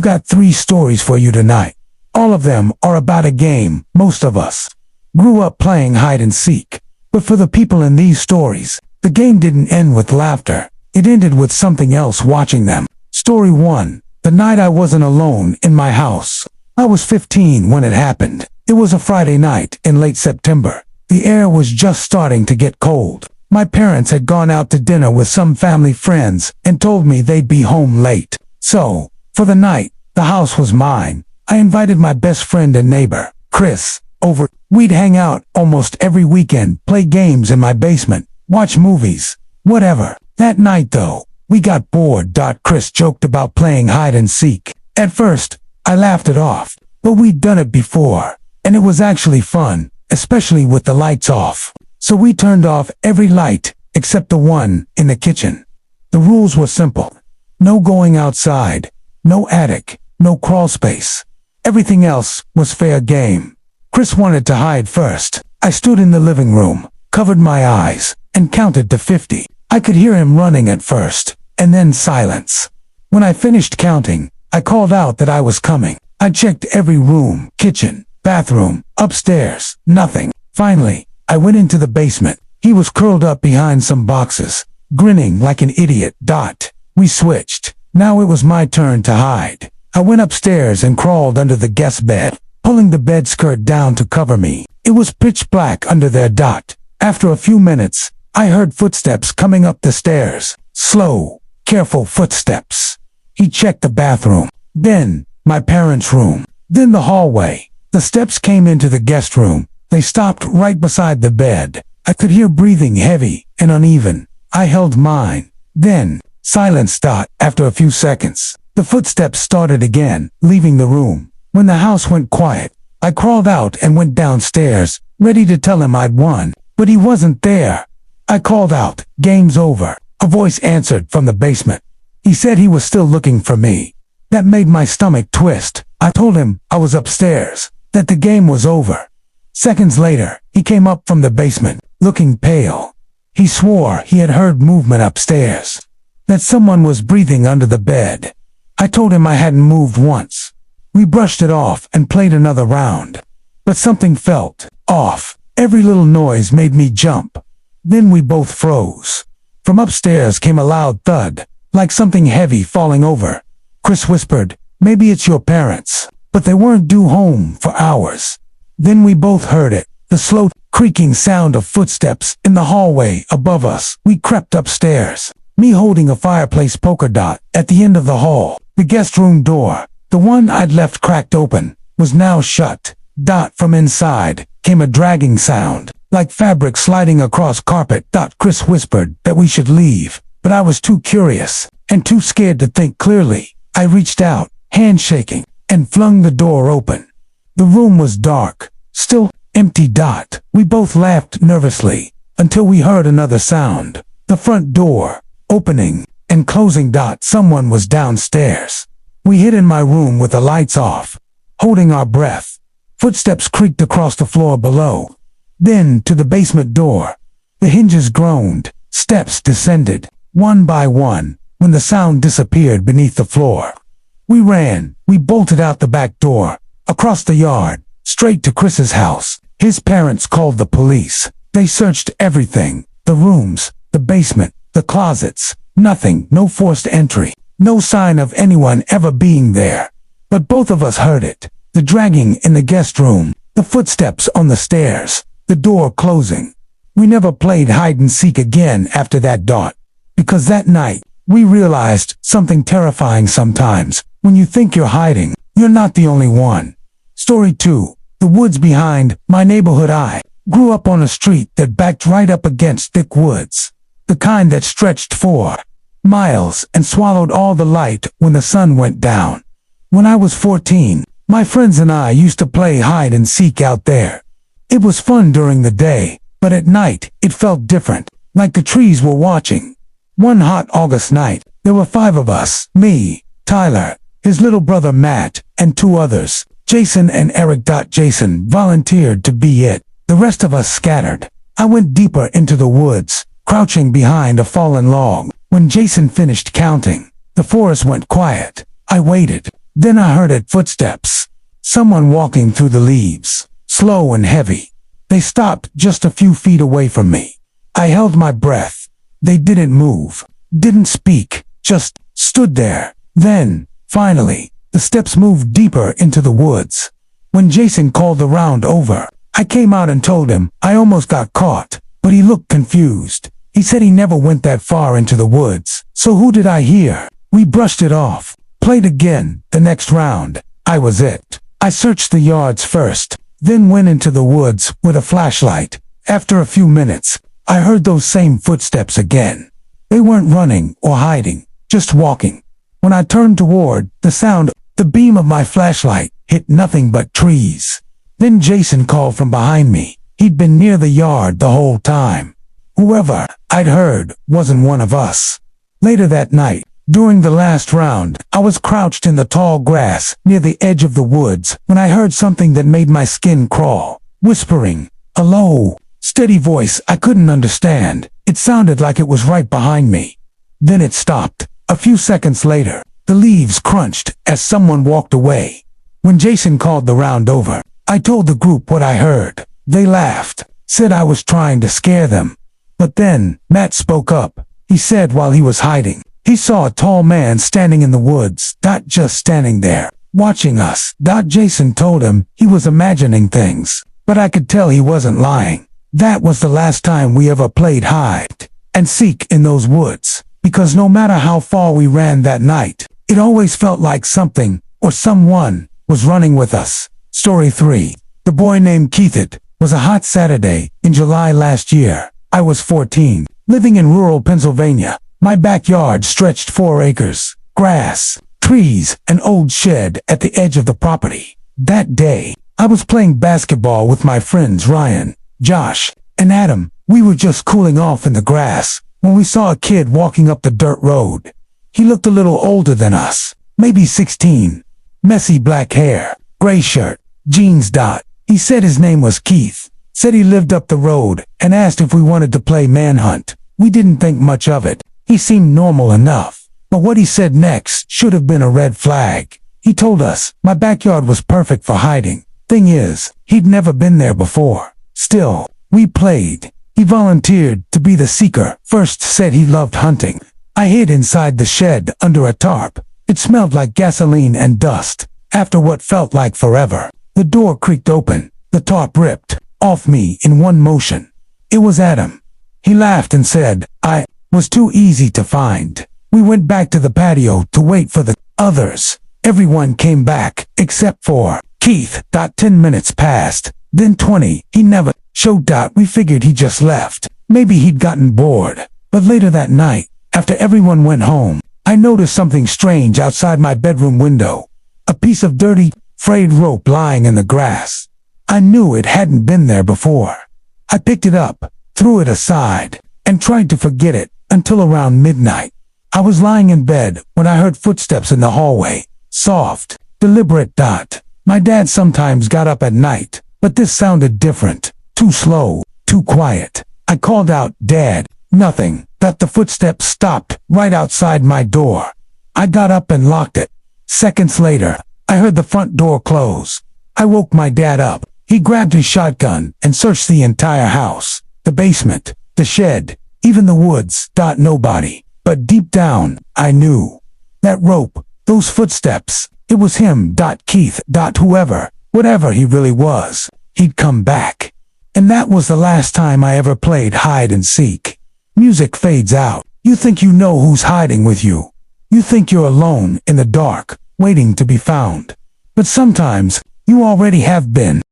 I've got 3 stories for you tonight. All of them are about a game most of us grew up playing hide and seek. But for the people in these stories, the game didn't end with laughter. It ended with something else watching them. Story 1. The night I wasn't alone in my house. I was 15 when it happened. It was a Friday night in late September. The air was just starting to get cold. My parents had gone out to dinner with some family friends and told me they'd be home late. So, for the night, the house was mine. I invited my best friend and neighbor, Chris, over. We'd hang out almost every weekend, play games in my basement, watch movies, whatever. That night though, we got bored. Chris joked about playing hide and seek. At first, I laughed it off, but we'd done it before, and it was actually fun, especially with the lights off. So we turned off every light except the one in the kitchen. The rules were simple. No going outside, no attic, no crawl space. Everything else was fair game. Chris wanted to hide first. I stood in the living room, covered my eyes, and counted to 50. I could hear him running at first, and then silence. When I finished counting, I called out that I was coming. I checked every room, kitchen, bathroom, upstairs, nothing. Finally, I went into the basement. He was curled up behind some boxes, grinning like an idiot. We switched. Now it was my turn to hide. I went upstairs and crawled under the guest bed, pulling the bed skirt down to cover me. It was pitch black under there. After a few minutes, I heard footsteps coming up the stairs. Slow, careful footsteps. He checked the bathroom, then my parents' room, then the hallway. The steps came into the guest room. They stopped right beside the bed. I could hear breathing, heavy and uneven. I held mine. Then, silence. After a few seconds, the footsteps started again, leaving the room. When the house went quiet, I crawled out and went downstairs, ready to tell him I'd won, but he wasn't there. I called out, "Game's over." A voice answered from the basement. He said he was still looking for me. That made my stomach twist. I told him I was upstairs, that the game was over. Seconds later, he came up from the basement, looking pale. He swore he had heard movement upstairs, that someone was breathing under the bed. I told him I hadn't moved once. We brushed it off and played another round. But something felt off. Every little noise made me jump. Then we both froze. From upstairs came a loud thud, like something heavy falling over. Chris whispered, "Maybe it's your parents." But they weren't due home for hours. Then we both heard it, the slow, creaking sound of footsteps in the hallway above us. We crept upstairs, me holding a fireplace polka dot at the end of the hall. The guest room door, the one I'd left cracked open, was now shut. From inside came a dragging sound, like fabric sliding across carpet. Chris whispered that we should leave, but I was too curious and too scared to think clearly. I reached out, hand shaking, and flung the door open. The room was dark, still empty. We both laughed nervously until we heard another sound, the front door opening and closing. Someone was downstairs. We hid in my room with the lights off, holding our breath. Footsteps creaked across the floor below, then to the basement door. The hinges groaned, steps descended, one by one, when the sound disappeared beneath the floor. We ran, we bolted out the back door, across the yard, straight to Chris's house. His parents called the police. They searched everything, the rooms, the basement, the closets. Nothing, no forced entry, no sign of anyone ever being there. But both of us heard it, the dragging in the guest room, the footsteps on the stairs, the door closing. We never played hide and seek again after that. Because that night, we realized something terrifying. Sometimes, when you think you're hiding, you're not the only one. Story 2. The woods behind my neighborhood. I grew up on a street that backed right up against thick woods, the kind that stretched for miles and swallowed all the light when the sun went down. When I was 14, my friends and I used to play hide and seek out there. It was fun during the day, but at night, it felt different, like the trees were watching. One hot August night, there were 5 of us, me, Tyler, his little brother Matt, and 2 others, Jason and Eric. Jason volunteered to be it. The rest of us scattered. I went deeper into the woods, crouching behind a fallen log. When Jason finished counting, the forest went quiet. I waited. Then I heard it footsteps. Someone walking through the leaves, slow and heavy. They stopped just a few feet away from me. I held my breath. They didn't move, didn't speak, just stood there. Then, finally, the steps moved deeper into the woods. When Jason called the round over, I came out and told him I almost got caught, but he looked confused. He said he never went that far into the woods. So who did I hear? We brushed it off. Played again, the next round. I was it. I searched the yards first, then went into the woods with a flashlight. After a few minutes, I heard those same footsteps again. They weren't running or hiding, just walking. When I turned toward the sound, the beam of my flashlight hit nothing but trees. Then Jason called from behind me. He'd been near the yard the whole time. Whoever I'd heard wasn't one of us. Later that night, during the last round, I was crouched in the tall grass near the edge of the woods when I heard something that made my skin crawl, whispering, a low, steady voice I couldn't understand. It sounded like it was right behind me. Then it stopped. A few seconds later, the leaves crunched as someone walked away. When Jason called the round over, I told the group what I heard. They laughed, said I was trying to scare them. But then, Matt spoke up. He said while he was hiding, he saw a tall man standing in the woods, not just standing there, watching us. Jason told him he was imagining things, but I could tell he wasn't lying. That was the last time we ever played hide and seek in those woods, because no matter how far we ran that night, it always felt like something or someone was running with us. Story 3. The boy named Keith. It was a hot Saturday in July last year. I was 14, living in rural Pennsylvania. My backyard stretched 4 acres, grass, trees, an old shed at the edge of the property. That day, I was playing basketball with my friends Ryan, Josh, and Adam. We were just cooling off in the grass when we saw a kid walking up the dirt road. He looked a little older than us, maybe 16. Messy black hair, gray shirt, jeans. He said his name was Keith. Said he lived up the road and asked if we wanted to play manhunt. We didn't think much of it. He seemed normal enough. But what he said next should have been a red flag. He told us my backyard was perfect for hiding. Thing is, he'd never been there before. Still, we played. He volunteered to be the seeker. First said he loved hunting. I hid inside the shed under a tarp. It smelled like gasoline and dust. After what felt like forever, the door creaked open. The tarp ripped off me in one motion. It was Adam. He laughed and said, I was too easy to find. We went back to the patio to wait for the others. Everyone came back, except for Keith. 10 minutes passed, then 20. He never showed. We figured he just left. Maybe he'd gotten bored. But later that night, after everyone went home, I noticed something strange outside my bedroom window. A piece of dirty, frayed rope lying in the grass. I knew it hadn't been there before. I picked it up, threw it aside, and tried to forget it until around midnight. I was lying in bed when I heard footsteps in the hallway. Soft, deliberate. My dad sometimes got up at night, but this sounded different. Too slow, too quiet. I called out, Dad. Nothing. The footsteps stopped right outside my door. I got up and locked it. Seconds later, I heard the front door close. I woke my dad up. He grabbed his shotgun and searched the entire house, the basement, the shed, even the woods. Nobody. But deep down, I knew. That rope, those footsteps, it was him. Keith. Whatever he really was, he'd come back. And that was the last time I ever played hide and seek. Music fades out. You think you know who's hiding with you. You think you're alone in the dark, waiting to be found. But sometimes, you already have been.